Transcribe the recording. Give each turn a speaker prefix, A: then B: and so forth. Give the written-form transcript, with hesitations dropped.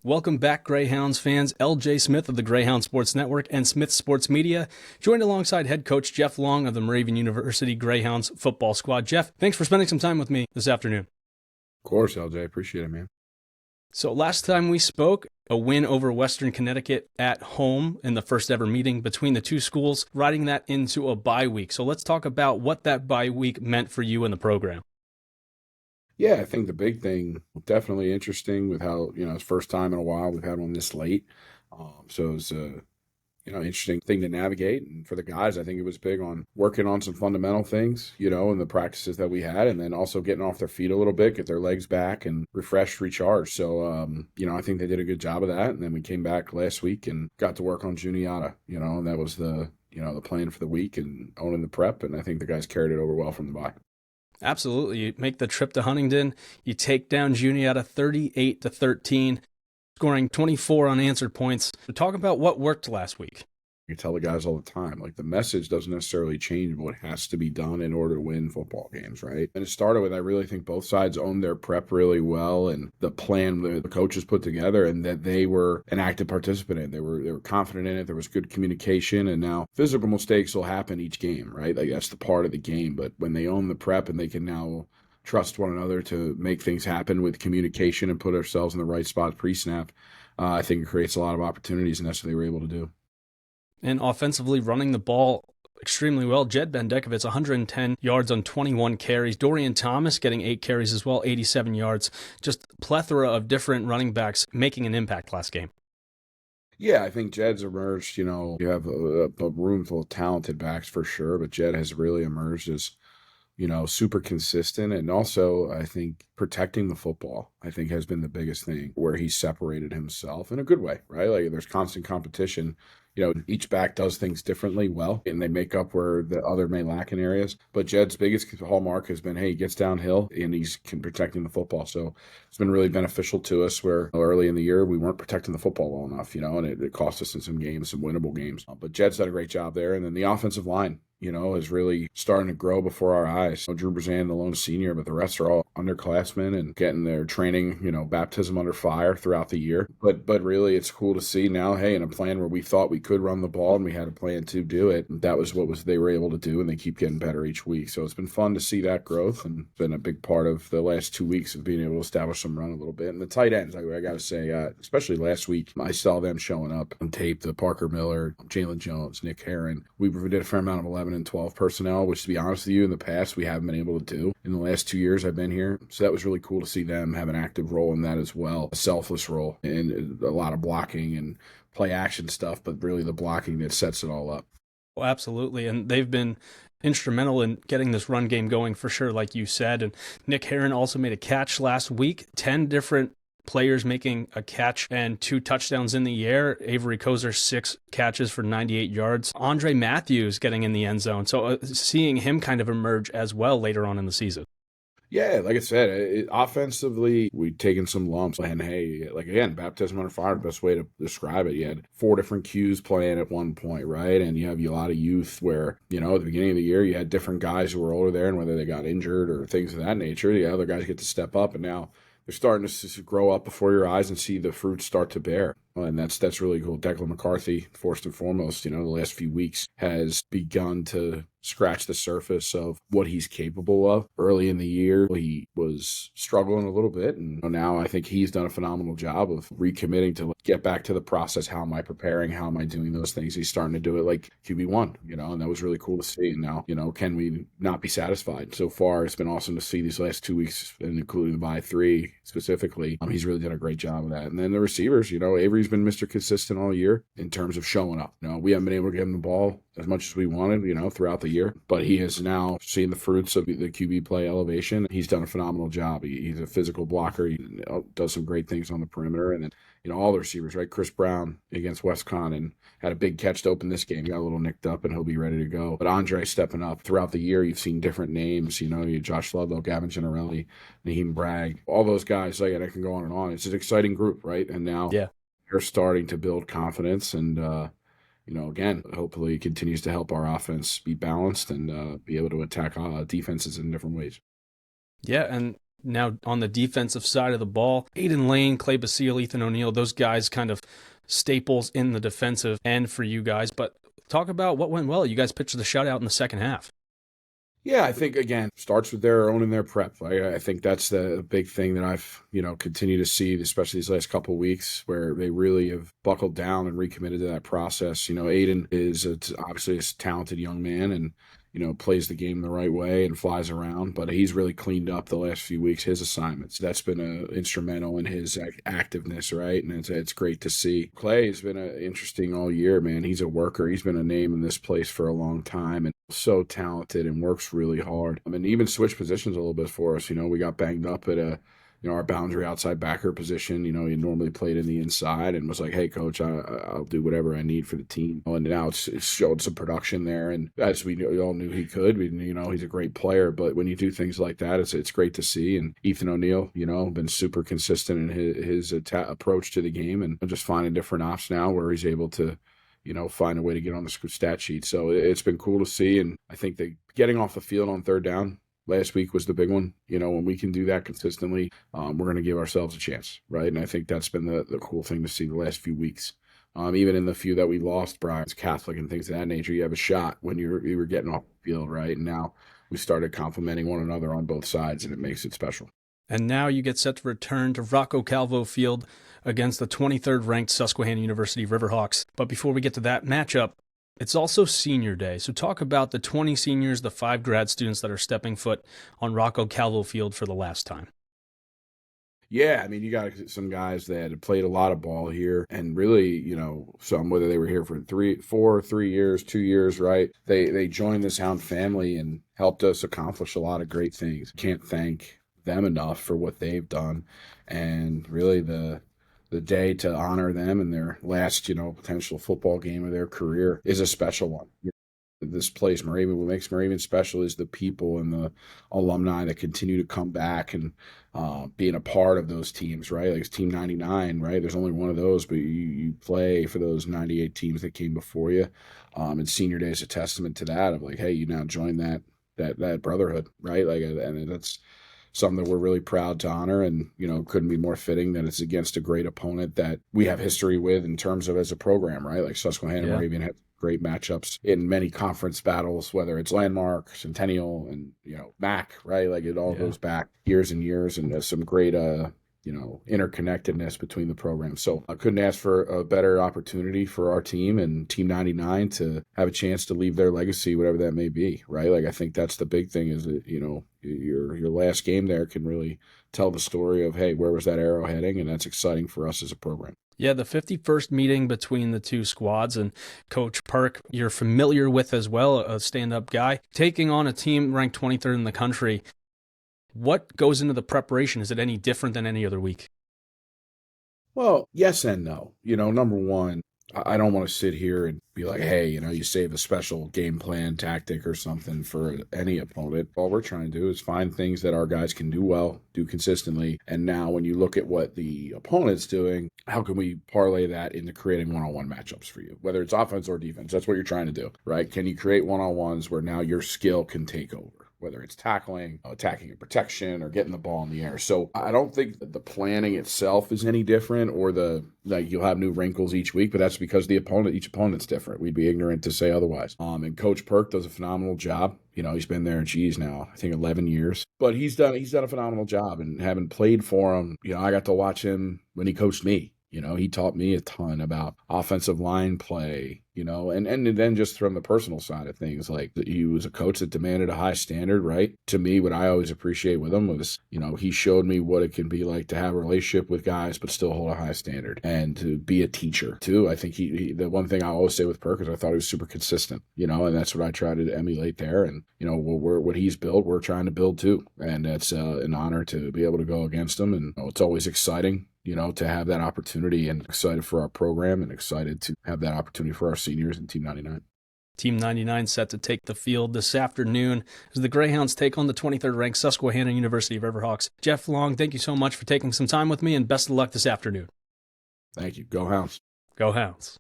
A: Welcome back, Greyhounds fans. LJ Smith of the Greyhound Sports Network and Smith Sports Media, joined alongside head coach Jeff Long of the Moravian University Greyhounds football squad. Jeff, thanks for spending some time with me this afternoon.
B: Of course, LJ. Appreciate it, man.
A: So last time we spoke, a win over Western Connecticut at home in the first ever meeting between the two schools, riding that into a bye week. So let's talk about what that bye week meant for you and the program.
B: Yeah, I think the big thing, definitely interesting with how, it's first time in a while we've had one this late. So it was interesting thing to navigate. And for the guys, I think it was big on working on some fundamental things, and the practices that we had, and then also getting off their feet a little bit, get their legs back and refreshed, recharged. So, I think they did a good job of that. And then we came back last week and got to work on Juniata, and that was the plan for the week and owning the prep. And I think the guys carried it over well from the bye.
A: Absolutely. You make the trip to Huntingdon. You take down Juniata 38-13, scoring 24 unanswered points. Talk about what worked last week.
B: I tell the guys all the time, like the message doesn't necessarily change what has to be done in order to win football games, right? And it started with, I really think both sides owned their prep really well and the plan the coaches put together, and that they were an active participant in. They were confident in it. There was good communication, and now physical mistakes will happen each game, right? Like that's the part of the game. But when they own the prep and they can now trust one another to make things happen with communication and put ourselves in the right spot pre-snap, I think it creates a lot of opportunities, and that's what they were able to do.
A: And offensively running the ball extremely well. Jed Bendekovitz, 110 yards on 21 carries. Dorian Thomas getting 8 carries as well, 87 yards. Just plethora of different running backs making an impact last game.
B: Yeah, I think Jed's emerged. You have a room full of talented backs for sure, but Jed has really emerged as super consistent. And also, I think protecting the football, I think, has been the biggest thing where he's separated himself in a good way, right? Like there's constant competition. Each back does things differently well, and they make up where the other may lack in areas. But Jed's biggest hallmark has been, hey, he gets downhill and he's protecting the football. So it's been really beneficial to us where early in the year we weren't protecting the football well enough, and it cost us in some games, some winnable games. But Jed's done a great job there. And then the offensive line, is really starting to grow before our eyes. Drew Brazan, the lone senior, but the rest are all underclassmen and getting their training, baptism under fire throughout the year. But really, it's cool to see now, hey, in a plan where we thought we could run the ball and we had a plan to do it, that was they were able to do, and they keep getting better each week. So it's been fun to see that growth, and been a big part of the last 2 weeks of being able to establish some run a little bit. And the tight ends, I got to say, especially last week, I saw them showing up on tape. The Parker Miller, Jalen Jones, Nick Herron. We did a fair amount of 11 and 12 personnel, which, to be honest with you, in the past we haven't been able to do in the last 2 years I've been here. So that was really cool to see them have an active role in that as well, a selfless role, and a lot of blocking and play action stuff, but really the blocking that sets it all up.
A: Well, absolutely. And they've been instrumental in getting this run game going for sure, like you said. And Nick Herron also made a catch last week, 10 different players making a catch and 2 touchdowns in the air. Avery Kozer, 6 catches for 98 yards. Andre Matthews getting in the end zone. So seeing him kind of emerge as well later on in the season.
B: Yeah, like I said, offensively, we've taken some lumps. And hey, like again, baptism under fire, the best way to describe it. You had 4 different Qs playing at one point, right? And you have a lot of youth where, at the beginning of the year, you had different guys who were older there, and whether they got injured or things of that nature, the other guys get to step up, and now they're starting to grow up before your eyes and see the fruits start to bear. And that's really cool. Declan McCarthy, first and foremost, the last few weeks has begun to scratch the surface of what he's capable of. Early in the year, he was struggling a little bit, and now I think he's done a phenomenal job of recommitting to get back to the process. How am I preparing? How am I doing those things? He's starting to do it like QB1, and that was really cool to see. And now, can we not be satisfied? So far, it's been awesome to see these last 2 weeks, and including the bye 3 specifically. He's really done a great job of that. And then the receivers, Avery's been Mr. Consistent all year in terms of showing up. We haven't been able to give him the ball as much as we wanted, throughout the year, but he has now seen the fruits of the QB play elevation. He's done a phenomenal job. He's a physical blocker. He does some great things on the perimeter. And then, all the receivers, right? Chris Brown against Westcon had a big catch to open this game. Got a little nicked up, and he'll be ready to go. But Andre stepping up throughout the year. You've seen different names, you Josh Ludlow, Gavin Gennarelli, Naheem Bragg, all those guys. Like, and I can go on and on. It's an exciting group, right? And now they're starting to build confidence, and again, hopefully it continues to help our offense be balanced and be able to attack defenses in different ways.
A: Yeah, and Now on the defensive side of the ball, Aiden Lane, Clay Basile, Ethan O'Neill, those guys kind of staples in the defensive end for you guys. But talk about what went well. You guys pitched the shutout in the second half.
B: Yeah, I think, again, starts with their own and their prep. I think that's the big thing that I've, continued to see, especially these last couple of weeks, where they really have buckled down and recommitted to that process. Aiden is obviously a talented young man and, plays the game the right way and flies around, but he's really cleaned up the last few weeks, his assignments. That's been instrumental in his activeness, right? And it's great to see. Clay has been interesting all year, man. He's a worker. He's been a name in this place for a long time and so talented and works really hard. I mean, even switched positions a little bit for us. We got banged up at our boundary outside backer position. He normally played in the inside and was like, hey, coach, I'll do whatever I need for the team. And now it's showed some production there. And as we all knew he could, he's a great player. But when you do things like that, it's great to see. And Ethan O'Neill, been super consistent in his approach to the game and just finding different ops now where he's able to, find a way to get on the stat sheet. So it's been cool to see. And I think that getting off the field on third down last week was the big one. When we can do that consistently, we're going to give ourselves a chance, right? And I think that's been the cool thing to see the last few weeks. Even in the few that we lost, Brian's Catholic and things of that nature, you have a shot when you were getting off the field, right? And now we started complimenting one another on both sides, and it makes it special.
A: And now you get set to return to Rocco Calvo Field against the 23rd ranked Susquehanna University Riverhawks. But before we get to that matchup, it's also senior day. So talk about the 20 seniors, the 5 grad students that are stepping foot on Rocco Calvo Field for the last time.
B: Yeah, I mean, you got some guys that have played a lot of ball here and really, some, whether they were here for 3 years, 2 years, right? They joined this Hound family and helped us accomplish a lot of great things. Can't thank them enough for what they've done. And really the day to honor them in their last, potential football game of their career is a special one. This place, Moravian, what makes Moravian special is the people and the alumni that continue to come back and being a part of those teams, right? Like it's Team 99, right? There's only one of those, but you play for those 98 teams that came before you. And senior day is a testament to that of like, hey, you now join that brotherhood, right? Like, and that's something that we're really proud to honor and, couldn't be more fitting that it's against a great opponent that we have history with in terms of as a program, right? Like Susquehanna Moravian had great matchups in many conference battles, whether it's Landmark, Centennial, and, MAC, right? Like it all goes back years and years, and there's some great, interconnectedness between the programs. So I couldn't ask for a better opportunity for our team and Team 99 to have a chance to leave their legacy, whatever that may be, right? Like I think that's the big thing is that, your last game there can really tell the story of, hey, where was that arrow heading? And that's exciting for us as a program.
A: Yeah, the 51st meeting between the two squads, and Coach Perk, you're familiar with as well, a stand-up guy, taking on a team ranked 23rd in the country. What goes into the preparation? Is it any different than any other week?
B: Well, yes and no. Number one, I don't want to sit here and be like, hey, you save a special game plan tactic or something for any opponent. All we're trying to do is find things that our guys can do well, do consistently. And now when you look at what the opponent's doing, how can we parlay that into creating one-on-one matchups for you, whether it's offense or defense? That's what you're trying to do, right? Can you create one-on-ones where now your skill can take over? Whether it's tackling, attacking and protection, or getting the ball in the air. So I don't think that the planning itself is any different or you'll have new wrinkles each week, but that's because each opponent's different. We'd be ignorant to say otherwise. And Coach Perk does a phenomenal job. He's been there, now, I think 11 years. But he's done a phenomenal job. And having played for him, I got to watch him when he coached me. He taught me a ton about offensive line play, and then just from the personal side of things, like he was a coach that demanded a high standard, right? To me, what I always appreciate with him was, he showed me what it can be like to have a relationship with guys, but still hold a high standard and to be a teacher too. I think the one thing I always say with Perk is I thought he was super consistent, and that's what I try to emulate there. And, what he's built, we're trying to build too. And that's an honor to be able to go against him. And it's always exciting, to have that opportunity, and excited for our program and excited to have that opportunity for our seniors in Team 99.
A: Team 99 set to take the field this afternoon as the Greyhounds take on the 23rd ranked Susquehanna University Riverhawks. Jeff Long, thank you so much for taking some time with me, and best of luck this afternoon.
B: Thank you. Go Hounds.
A: Go Hounds.